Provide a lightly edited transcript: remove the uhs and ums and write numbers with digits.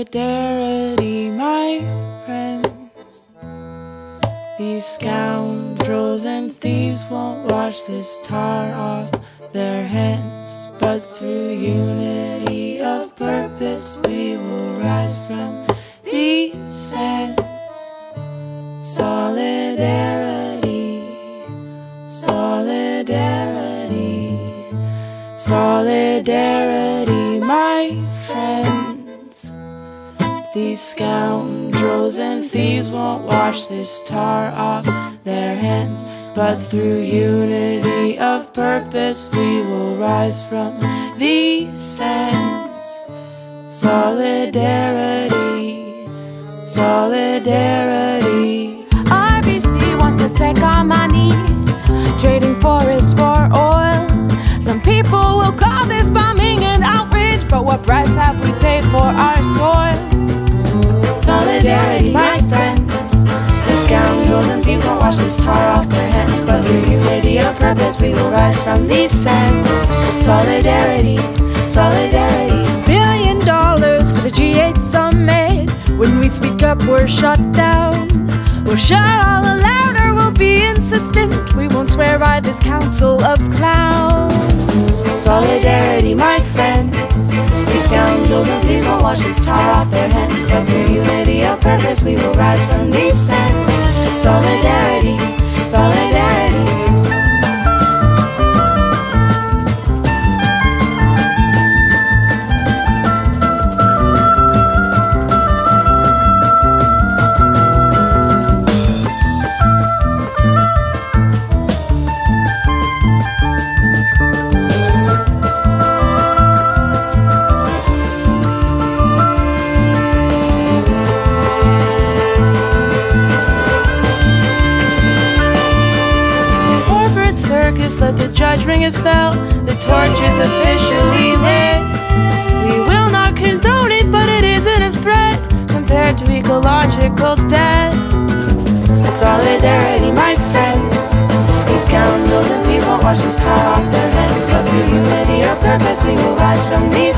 Solidarity, my friends. These scoundrels and thieves won't wash this tar off their hands, but through unity of purpose we will rise from these sands. Solidarity, solidarity, solidarity, my friends. These scoundrels and thieves won't wash this tar off their hands, but through unity of purpose we will rise from these sands. Solidarity, solidarity. RBC wants to take our money, trading forests for oil. Some people will call this bombing and outrage, but what price have we paid for our soil? Solidarity, my friends. The scoundrels and thieves won't wash this tar off their hands, but through unity of purpose we will rise from these sands. Solidarity, solidarity. $1 billion for the G8 summit. When we speak up, we're shut down. We'll shout all the louder, we'll be insistent. We won't swear by this council of clowns. Solidarity, my friends. These scoundrels and thieves won't wash this tar off their hands, but through unity of purpose we will rise from these sands. Solidarity, solidarity. Let the judge ring his bell, the torch is officially lit. We will not condone it, but it isn't a threat compared to ecological death. Solidarity, my friends. These scoundrels and thieves won't wash this tar off their hands, but through unity or purpose we will rise from these